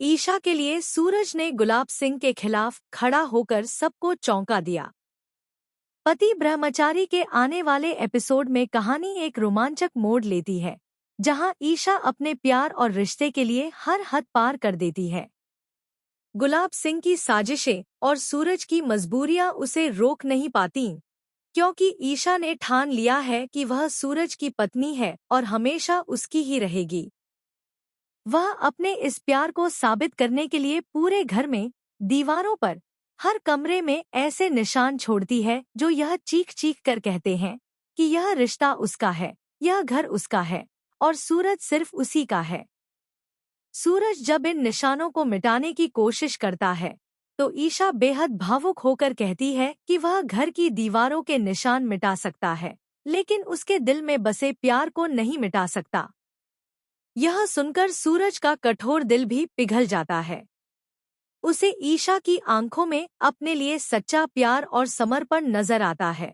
ईशा के लिए सूरज ने गुलाब सिंह के खिलाफ खड़ा होकर सबको चौंका दिया। पति ब्रह्मचारी के आने वाले एपिसोड में कहानी एक रोमांचक मोड़ लेती है, जहां ईशा अपने प्यार और रिश्ते के लिए हर हद पार कर देती है। गुलाब सिंह की साजिशें और सूरज की मजबूरियां उसे रोक नहीं पातीं, क्योंकि ईशा ने ठान लिया है कि वह सूरज की पत्नी है और हमेशा उसकी ही रहेगी। वह अपने इस प्यार को साबित करने के लिए पूरे घर में, दीवारों पर, हर कमरे में ऐसे निशान छोड़ती है जो यह चीख चीख कर कहते हैं कि यह रिश्ता उसका है, यह घर उसका है और सूरज सिर्फ उसी का है। सूरज जब इन निशानों को मिटाने की कोशिश करता है तो ईशा बेहद भावुक होकर कहती है कि वह घर की दीवारों के निशान मिटा सकता है, लेकिन उसके दिल में बसे प्यार को नहीं मिटा सकता। यह सुनकर सूरज का कठोर दिल भी पिघल जाता है। उसे ईशा की आंखों में अपने लिए सच्चा प्यार और समर्पण नजर आता है,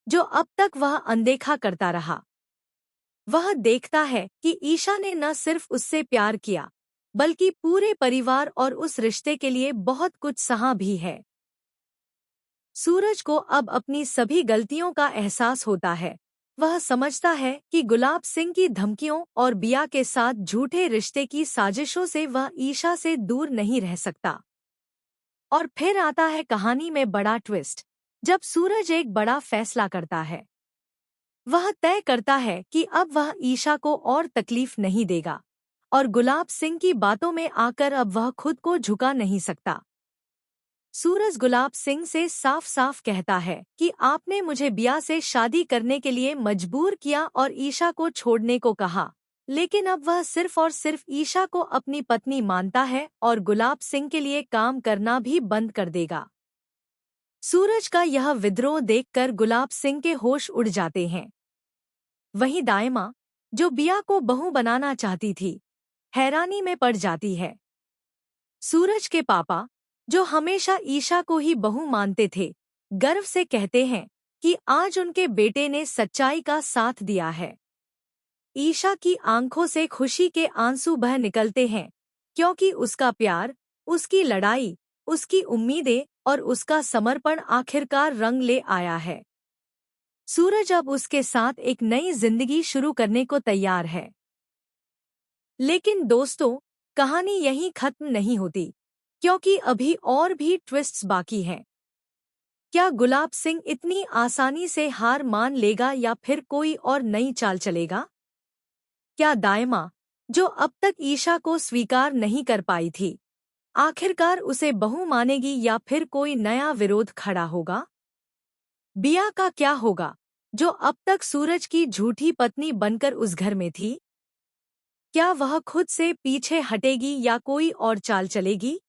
जो अब तक वह अनदेखा करता रहा। वह देखता है कि ईशा ने न सिर्फ उससे प्यार किया, बल्कि पूरे परिवार और उस रिश्ते के लिए बहुत कुछ सहा भी है। सूरज को अब अपनी सभी गलतियों का एहसास होता है। वह समझता है कि गुलाब सिंह की धमकियों और बिया के साथ झूठे रिश्ते की साजिशों से वह ईशा से दूर नहीं रह सकता। और फिर आता है कहानी में बड़ा ट्विस्ट, जब सूरज एक बड़ा फैसला करता है। वह तय करता है कि अब वह ईशा को और तकलीफ नहीं देगा और गुलाब सिंह की बातों में आकर अब वह खुद को झुका नहीं सकता। सूरज गुलाब सिंह से साफ साफ कहता है कि आपने मुझे बिया से शादी करने के लिए मजबूर किया और ईशा को छोड़ने को कहा, लेकिन अब वह सिर्फ और सिर्फ ईशा को अपनी पत्नी मानता है और गुलाब सिंह के लिए काम करना भी बंद कर देगा। सूरज का यह विद्रोह देखकर गुलाब सिंह के होश उड़ जाते हैं। वहीं दायमा, जो बिया को बहू बनाना चाहती थी, हैरानी में पड़ जाती है। सूरज के पापा, जो हमेशा ईशा को ही बहू मानते थे, गर्व से कहते हैं कि आज उनके बेटे ने सच्चाई का साथ दिया है। ईशा की आंखों से खुशी के आंसू बह निकलते हैं, क्योंकि उसका प्यार, उसकी लड़ाई, उसकी उम्मीदें और उसका समर्पण आखिरकार रंग ले आया है। सूरज अब उसके साथ एक नई जिंदगी शुरू करने को तैयार है। लेकिन दोस्तों, कहानी यहीं खत्म नहीं होती, क्योंकि अभी और भी ट्विस्ट्स बाकी हैं। क्या गुलाब सिंह इतनी आसानी से हार मान लेगा या फिर कोई और नई चाल चलेगा? क्या दायमा, जो अब तक ईशा को स्वीकार नहीं कर पाई थी, आखिरकार उसे बहू मानेगी या फिर कोई नया विरोध खड़ा होगा? बिया का क्या होगा, जो अब तक सूरज की झूठी पत्नी बनकर उस घर में थी? क्या वह खुद से पीछे हटेगी या कोई और चाल चलेगी?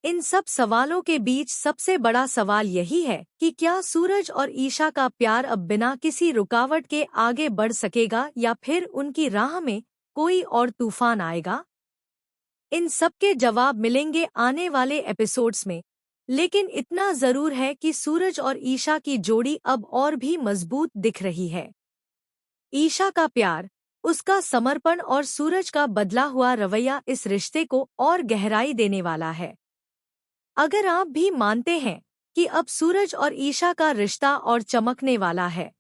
इन सब सवालों के बीच सबसे बड़ा सवाल यही है कि क्या सूरज और ईशा का प्यार अब बिना किसी रुकावट के आगे बढ़ सकेगा या फिर उनकी राह में कोई और तूफान आएगा? इन सब के जवाब मिलेंगे आने वाले एपिसोड्स में, लेकिन इतना जरूर है कि सूरज और ईशा की जोड़ी अब और भी मजबूत दिख रही है। ईशा का प्यार, उसका समर्पण और सूरज का बदला हुआ रवैया इस रिश्ते को और गहराई देने वाला है। अगर आप भी मानते हैं कि अब सूरज और ईशा का रिश्ता और चमकने वाला है,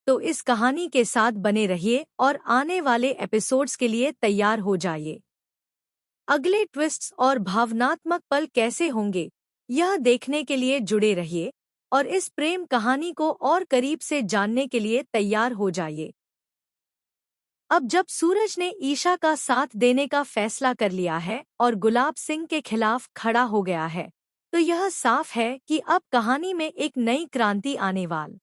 तो इस कहानी के साथ बने रहिए और आने वाले एपिसोड्स के लिए तैयार हो जाइए। अगले ट्विस्ट्स और भावनात्मक पल कैसे होंगे, यह देखने के लिए जुड़े रहिए और इस प्रेम कहानी को और करीब से जानने के लिए तैयार हो जाइए। अब जब सूरज ने ईशा का साथ देने का फैसला कर लिया है और गुलाब सिंह के खिलाफ खड़ा हो गया है, तो यह साफ है कि अब कहानी में एक नई क्रांति आने वाली